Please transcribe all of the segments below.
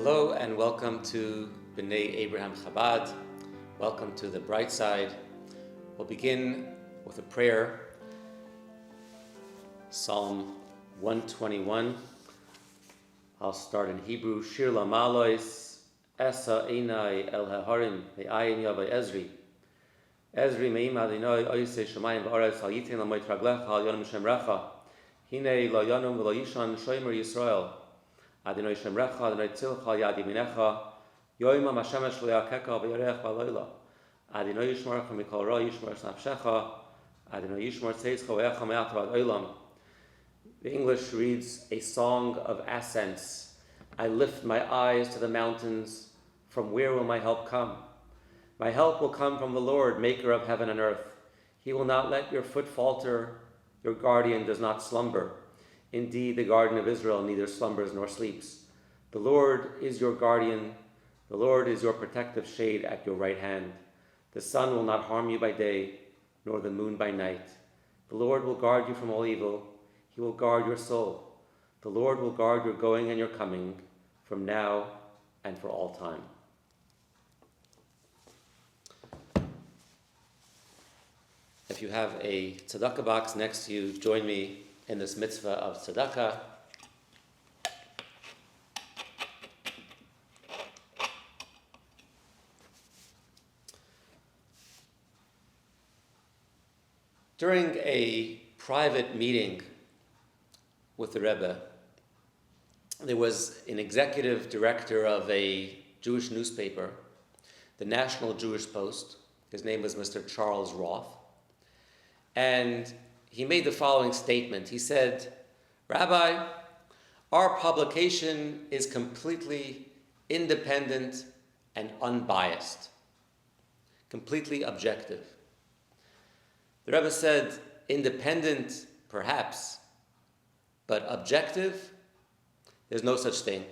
Hello and welcome to B'nai Abraham Chabad. Welcome to the bright side. We'll begin with a prayer. Psalm 121. I'll start in Hebrew. Shir Lamalois Esa Einai El Haharim Me'ayin Yavai Ezri. Ezri Me'im Adinoi Oisei Shemayim V'aretz Hal Yitin L'moit Raglecha Hal Yonam Shem Recha Hinei Lo Yonam V'lo Yishan Shomer Yisrael Adinoi Shem Recha Adinoi Tzilcha Yad Yiminecha Yoima Mashemesh Lo Yakeka V'yarech B'aloila Adinoi Yishmarcha Mikol Ra Yishmar Snapshecha Adinoi Yishmar Tzeizcha V'echa Me'at Vad Oilam. The English reads, a song of ascents. I lift my eyes to the mountains. From where will my help come? My help will come from the Lord, maker of heaven and earth. He will not let your foot falter. Your guardian does not slumber. Indeed, the guardian of Israel neither slumbers nor sleeps. The Lord is your guardian. The Lord is your protective shade at your right hand. The sun will not harm you by day, nor the moon by night. The Lord will guard you from all evil. He will guard your soul. The Lord will guard your going and your coming from now and for all time. If you have a tzedakah box next to you, join me in this mitzvah of tzedakah. During a private meeting with the Rebbe, there was an executive director of a Jewish newspaper, the National Jewish Post. His name was Mr. Charles Roth. And he made the following statement. He said, Rabbi, our publication is completely independent and unbiased, completely objective. The Rebbe said, independent, perhaps, but objective, there's no such thing.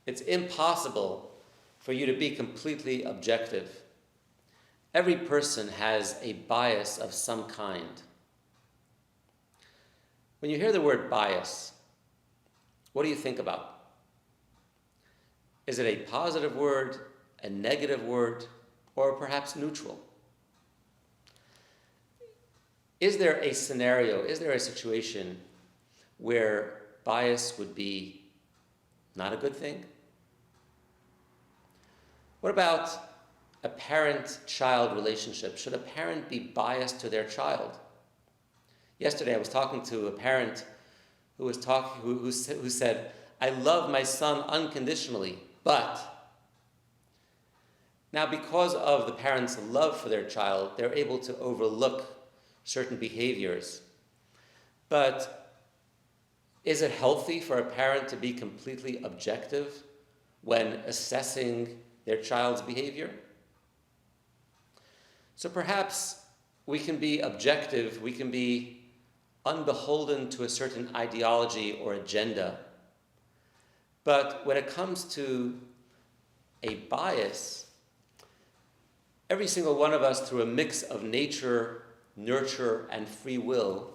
It's impossible for you to be completely objective. Every person has a bias of some kind. When you hear the word bias, what do you think about? Is it a positive word, a negative word, or perhaps neutral? Is there a scenario, is there a situation where bias would be not a good thing? What about a parent-child relationship? Should a parent be biased to their child? Yesterday I was talking to a parent who said, I love my son unconditionally, but now because of the parent's love for their child, they're able to overlook certain behaviors. But is it healthy for a parent to be completely objective when assessing their child's behavior? So perhaps we can be objective, we can be unbeholden to a certain ideology or agenda. But when it comes to a bias, every single one of us, through a mix of nature, nurture, and free will,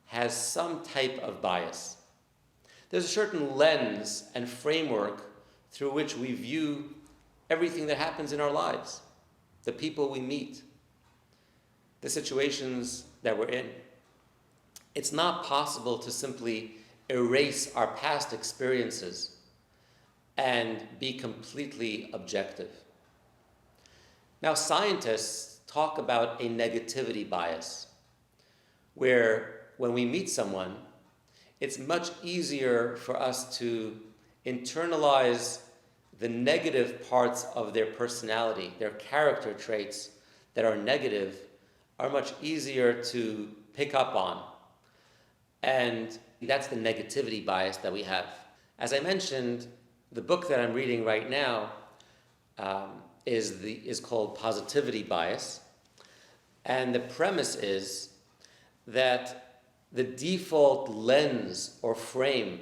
has some type of bias. There's a certain lens and framework through which we view everything that happens in our lives, the people we meet, the situations that we're in. It's not possible to simply erase our past experiences and be completely objective. Now, scientists talk about a negativity bias, where when we meet someone, it's much easier for us to internalize the negative parts of their personality, their character traits that are negative are much easier to pick up on. And that's the negativity bias that we have. As I mentioned, the book that I'm reading right now is called Positivity Bias. And the premise is that the default lens or frame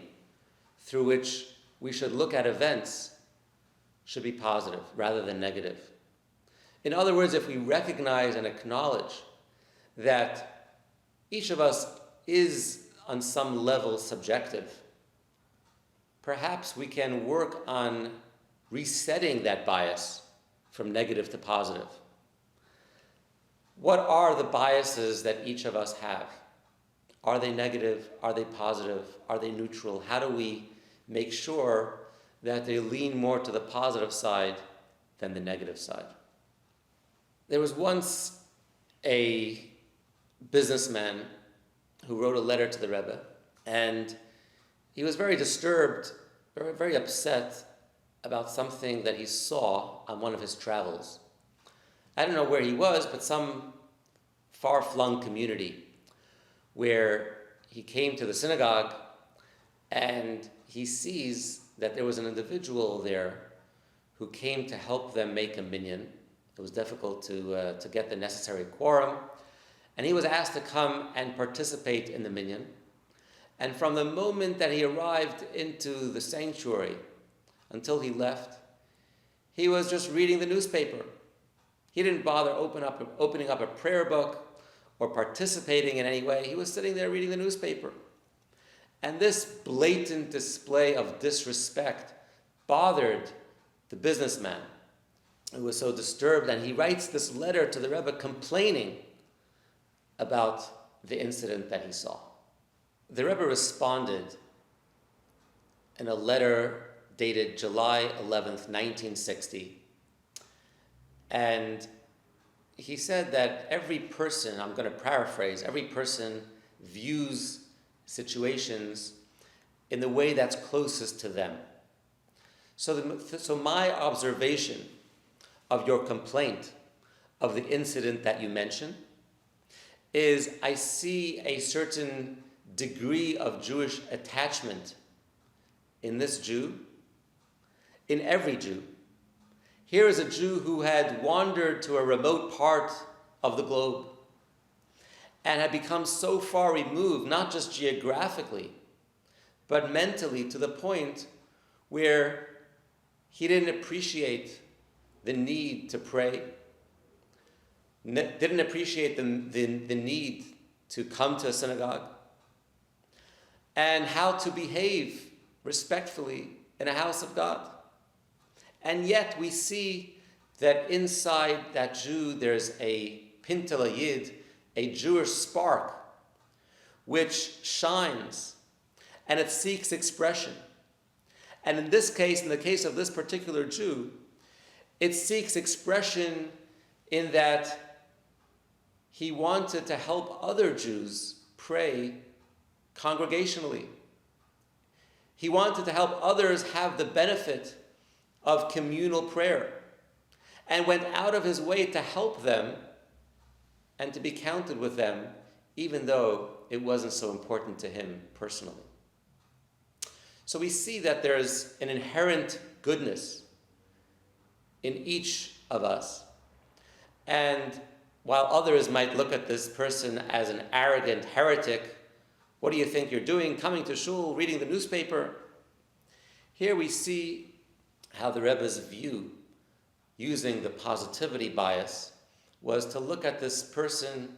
through which we should look at events should be positive rather than negative. In other words, if we recognize and acknowledge that each of us is on some level subjective, perhaps we can work on resetting that bias from negative to positive. What are the biases that each of us have? Are they negative? Are they positive? Are they neutral? How do we make sure that they lean more to the positive side than the negative side? There was once a businessman who wrote a letter to the Rebbe, and he was very disturbed, very upset about something that he saw on one of his travels. I don't know where he was, but some far-flung community where he came to the synagogue and he sees that there was an individual there who came to help them make a minyan. It was difficult to get the necessary quorum, and he was asked to come and participate in the minyan. And from the moment that he arrived into the sanctuary until he left, he was just reading the newspaper. He didn't bother opening up a prayer book or participating in any way. He was sitting there reading the newspaper. And this blatant display of disrespect bothered the businessman, who was so disturbed, and he writes this letter to the Rebbe complaining about the incident that he saw. The Rebbe responded in a letter dated July 11th, 1960, and he said that every person, I'm going to paraphrase, every person views situations in the way that's closest to them. So my observation of your complaint, of the incident that you mentioned, is I see a certain degree of Jewish attachment in this Jew, in every Jew. Here is a Jew who had wandered to a remote part of the globe and had become so far removed, not just geographically, but mentally, to the point where he didn't appreciate the need to pray, didn't appreciate the need to come to a synagogue, and how to behave respectfully in a house of God. And yet we see that inside that Jew there's a pintel yid, a Jewish spark, which shines, and it seeks expression. And in this case, in the case of this particular Jew, it seeks expression in that he wanted to help other Jews pray congregationally. He wanted to help others have the benefit of communal prayer, and went out of his way to help them and to be counted with them, even though it wasn't so important to him personally. So we see that there's an inherent goodness in each of us. And while others might look at this person as an arrogant heretic, what do you think you're doing, coming to shul, reading the newspaper? Here we see how the Rebbe's view, using the positivity bias, was to look at this person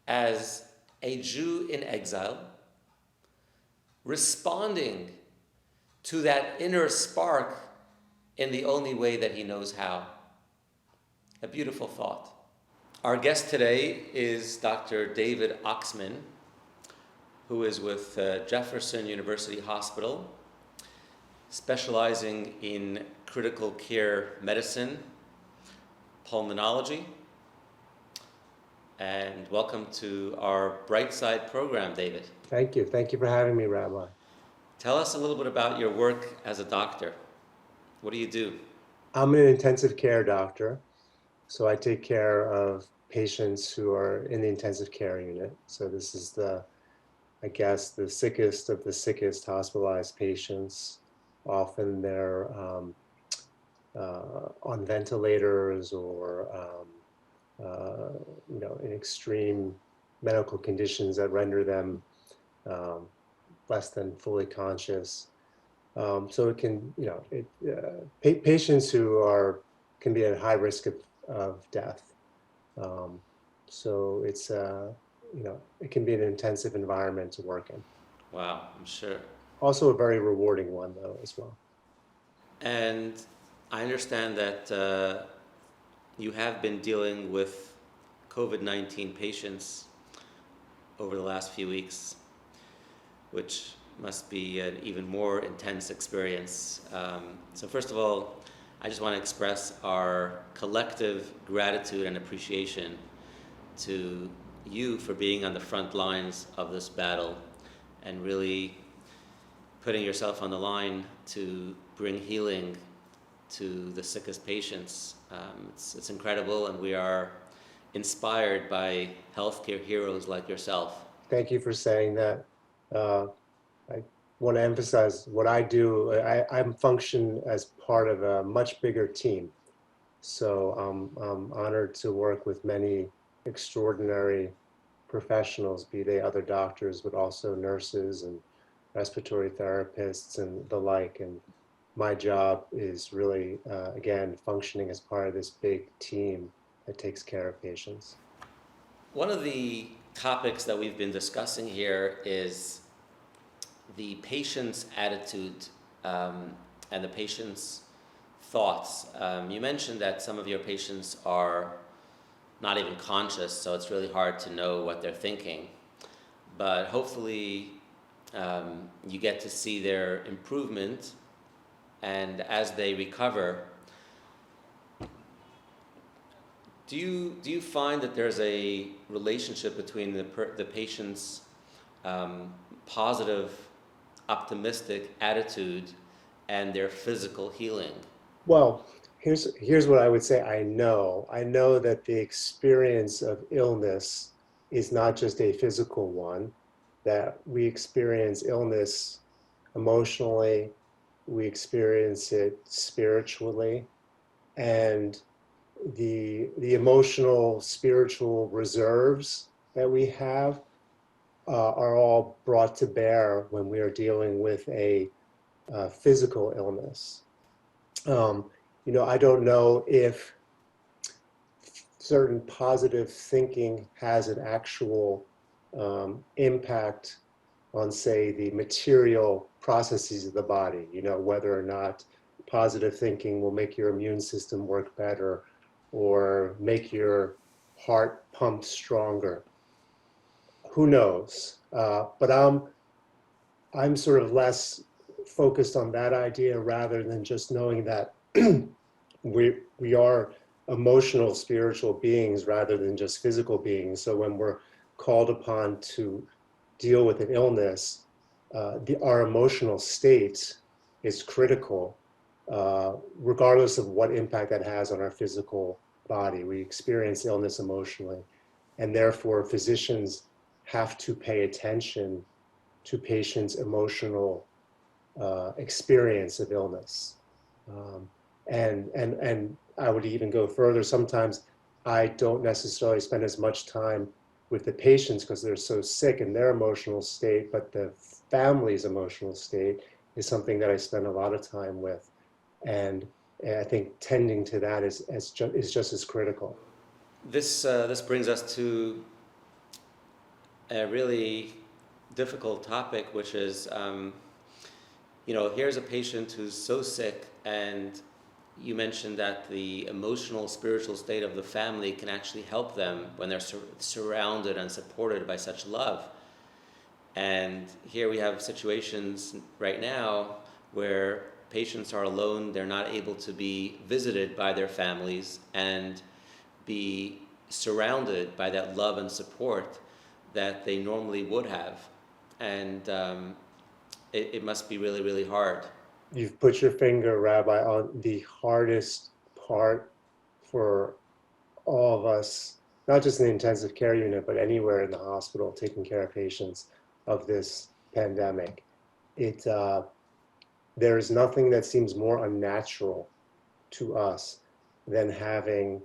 as a Jew in exile, responding to that inner spark in the only way that he knows how. A beautiful thought. Our guest today is Dr. David Oxman, who is with Jefferson University Hospital, specializing in critical care medicine, pulmonology. And welcome to our Bright Side program, David. Thank you. Thank you for having me, Rabbi. Tell us a little bit about your work as a doctor. What do you do? I'm an intensive care doctor, so I take care of patients who are in the intensive care unit. So this is the sickest of the sickest hospitalized patients. Often they're on ventilators or in extreme medical conditions that render them less than fully conscious. So it can, patients who can be at high risk of death. So it's, it can be an intensive environment to work in. Wow, I'm sure. also a very rewarding one, though, as well. And I understand that you have been dealing with COVID-19 patients over the last few weeks, which must be an even more intense experience. So first of all, I just want to express our collective gratitude and appreciation to you for being on the front lines of this battle and really putting yourself on the line to bring healing to the sickest patients. It's incredible, and we are inspired by healthcare heroes like yourself. Thank you for saying that. I want to emphasize what I do. I'm function as part of a much bigger team. So I'm honored to work with many extraordinary professionals, be they other doctors, but also nurses and respiratory therapists and the like. And my job is really, again, functioning as part of this big team that takes care of patients. One of the topics that we've been discussing here is the patient's attitude and the patient's thoughts. You mentioned that some of your patients are not even conscious, so it's really hard to know what they're thinking. But hopefully you get to see their improvement, and as they recover, do you find that there's a relationship between the patient's positive, optimistic attitude and their physical healing? Well, here's what I would say. I know that the experience of illness is not just a physical one, that we experience illness emotionally, we experience it spiritually, and the emotional spiritual reserves that we have are all brought to bear when we are dealing with a physical illness. I don't know if certain positive thinking has an actual impact on, say, the material processes of the body, whether or not positive thinking will make your immune system work better or make your heart pump stronger. Who knows? But I'm sort of less focused on that idea rather than just knowing that we are emotional, spiritual beings rather than just physical beings. So when we're called upon to deal with an illness, our emotional state is critical, regardless of what impact that has on our physical body. We experience illness emotionally, and therefore physicians have to pay attention to patients' emotional experience of illness. And I would even go further. Sometimes I don't necessarily spend as much time with the patients because they're so sick in their emotional state, but the family's emotional state is something that I spend a lot of time with. And I think tending to that is just as critical. This brings us to a really difficult topic, which is, here's a patient who's so sick, and you mentioned that the emotional, spiritual state of the family can actually help them when they're surrounded and supported by such love. And here we have situations right now where patients are alone, they're not able to be visited by their families and be surrounded by that love and support that they normally would have. And it must be really, really hard. You've put your finger, Rabbi, on the hardest part for all of us, not just in the intensive care unit, but anywhere in the hospital taking care of patients of this pandemic. There is nothing that seems more unnatural to us than having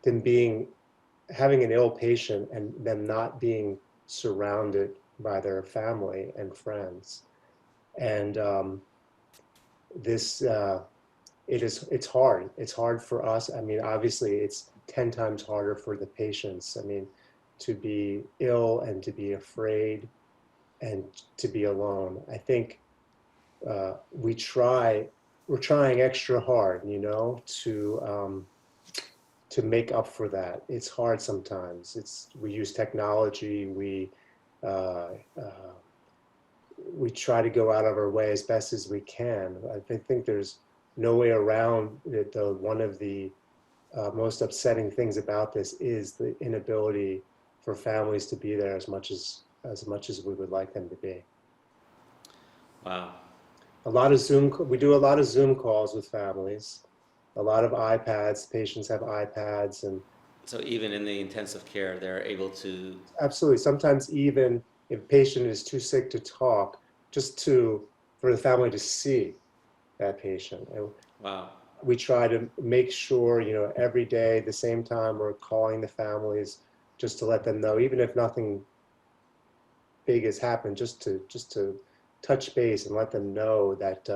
an ill patient and them not being surrounded by their family and friends. And it's hard. It's hard for us. I mean, obviously, it's 10 times harder for the patients. I mean, to be ill and to be afraid and to be alone. I think we're trying extra hard, to make up for that. It's hard sometimes. We use technology. Uh, uh, we try to go out of our way as best as we can. I think there's no way around it, though. One of the most upsetting things about this is the inability for families to be there as much as we would like them to be. Wow. We do a lot of Zoom calls with families, a lot of iPads. Patients have iPads, and So even in the intensive care, they're able to. absolutely, sometimes even if a patient is too sick to talk, just for the family to see that patient. And Wow. we try to make sure, every day, the same time, we're calling the families just to let them know, even if nothing big has happened, just to touch base and let them know that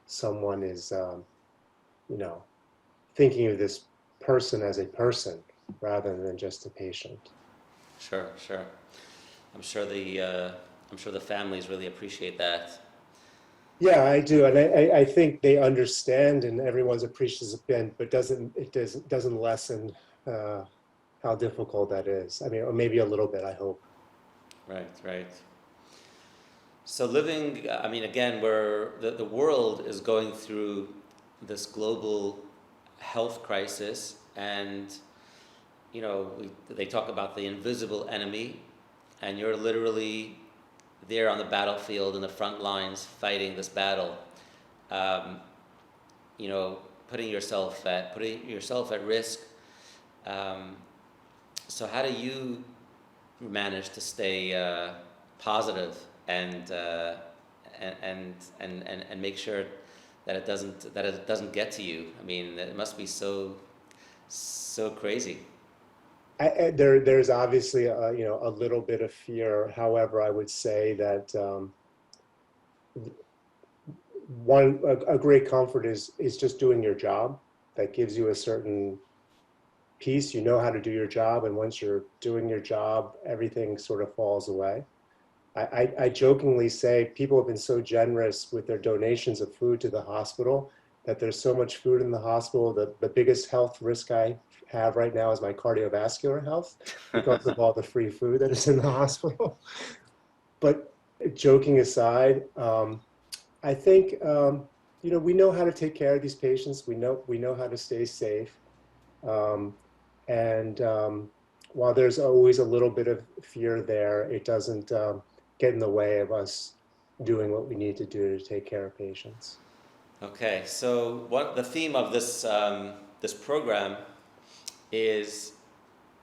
someone is, you know, thinking of this person as a person rather than just a patient. Sure, sure. I'm sure the families really appreciate that. Yeah, I do, and I think they understand, and everyone's appreciative, but doesn't lessen uh, how difficult that is. I mean, or maybe a little bit, I hope. Right, right. So living, I mean, again, where the world is going through this global health crisis, and they talk about the invisible enemy, and you're literally there on the battlefield in the front lines fighting this battle. Um, you know, putting yourself at risk. Um, so how do you manage to stay positive and, uh, and make sure that it doesn't get to you? I mean, it must be so crazy. There's obviously a little bit of fear. However, I would say that a great comfort is just doing your job. That gives you a certain peace. You know how to do your job, and once you're doing your job, everything sort of falls away. I jokingly say people have been so generous with their donations of food to the hospital that there's so much food in the hospital that the biggest health risk I have right now is my cardiovascular health because of all the free food that is in the hospital. But joking aside, I think we know how to take care of these patients. We know how to stay safe. Um, and while there's always a little bit of fear there, it doesn't get in the way of us doing what we need to do to take care of patients. Okay, so what the theme of this program is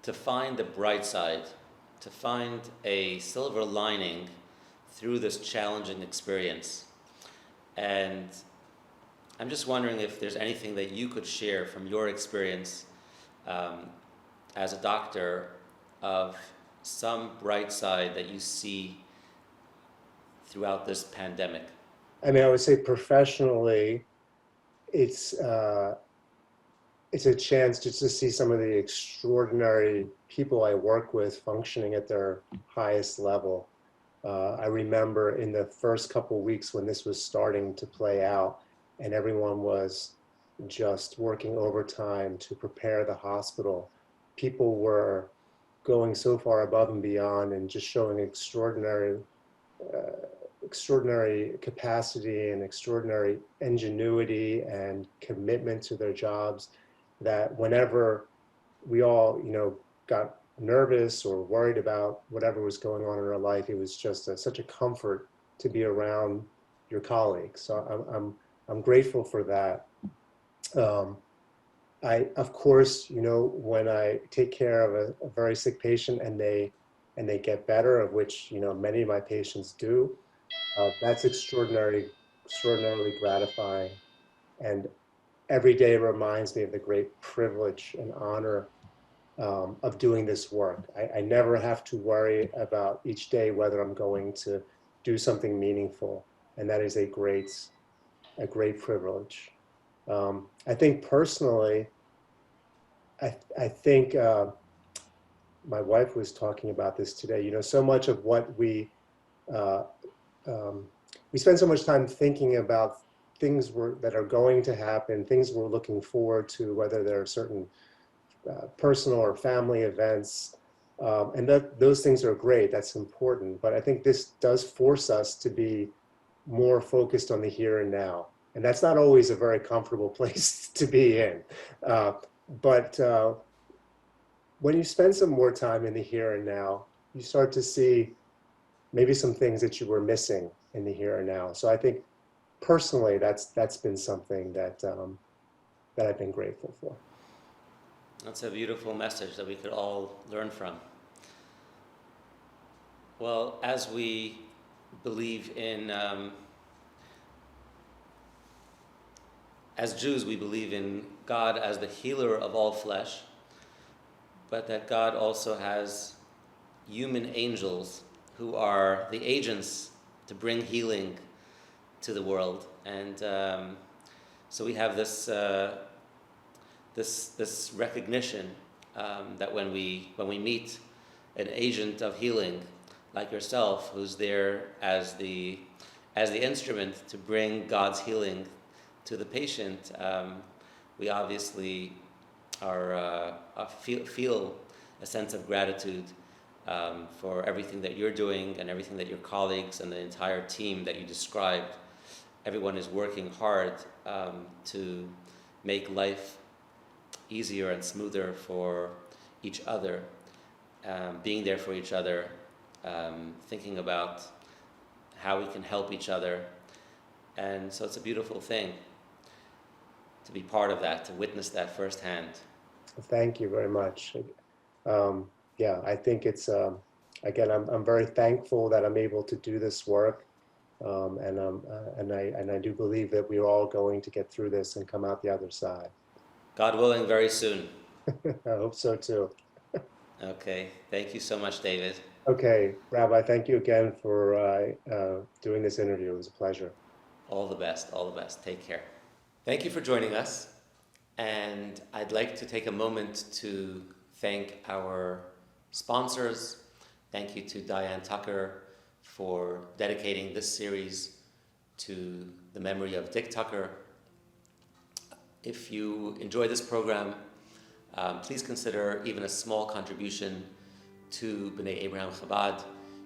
to find the bright side, to find a silver lining through this challenging experience. And I'm just wondering if there's anything that you could share from your experience um, as a doctor of some bright side that you see throughout this pandemic. I mean, I would say professionally, it's uh, it's a chance just to see some of the extraordinary people I work with functioning at their highest level. I remember in the first couple of weeks when this was starting to play out, and everyone was just working overtime to prepare the hospital. People were going so far above and beyond and just showing uh, extraordinary capacity and extraordinary ingenuity and commitment to their jobs that whenever we all, got nervous or worried about whatever was going on in our life, it was just such a comfort to be around your colleagues. So I'm grateful for that. Um, of course, when I take care of a very sick patient and they get better, of which many of my patients do, that's extraordinarily gratifying. And every day reminds me of the great privilege and honor of doing this work. I never have to worry about each day whether I'm going to do something meaningful, and that is a great privilege. I think personally, I think my wife was talking about this today. So much of what we uh, um, we spend so much time thinking about things that are going to happen, things we're looking forward to, whether there are certain personal or family events. And those things are great, that's important. But I think this does force us to be more focused on the here and now. And that's not always a very comfortable place to be in. But when you spend some more time in the here and now, you start to see maybe some things that you were missing in the here and now. So I think personally, that's been something that that I've been grateful for. That's a beautiful message that we could all learn from. Well, as we believe in, as Jews, we believe in God as the healer of all flesh, but that God also has human angels who are the agents to bring healing to the world. And so we have this this recognition that when we meet an agent of healing like yourself, who's there as the instrument to bring God's healing to the patient, we obviously feel a sense of gratitude for everything that you're doing and everything that your colleagues and the entire team that you described. Everyone is working hard to make life easier and smoother for each other, being there for each other, thinking about how we can help each other. And so it's a beautiful thing to be part of that, to witness that firsthand. Thank you very much. Yeah, I think it's, again, I'm very thankful that I'm able to do this work. And I do believe that we're all going to get through this and come out the other side. God willing, very soon. I hope so too. Okay, thank you so much, David. Okay, Rabbi, thank you again for doing this interview. It was a pleasure. All the best, all the best. Take care. Thank you for joining us. And I'd like to take a moment to thank our sponsors. Thank you to Diane Tucker for dedicating this series to the memory of Dick Tucker. If you enjoy this program, please consider even a small contribution to B'nai Abraham Chabad.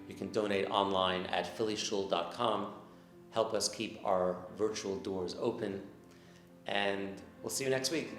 You can donate online at phillyshul.com. Help us keep our virtual doors open. And we'll see you next week.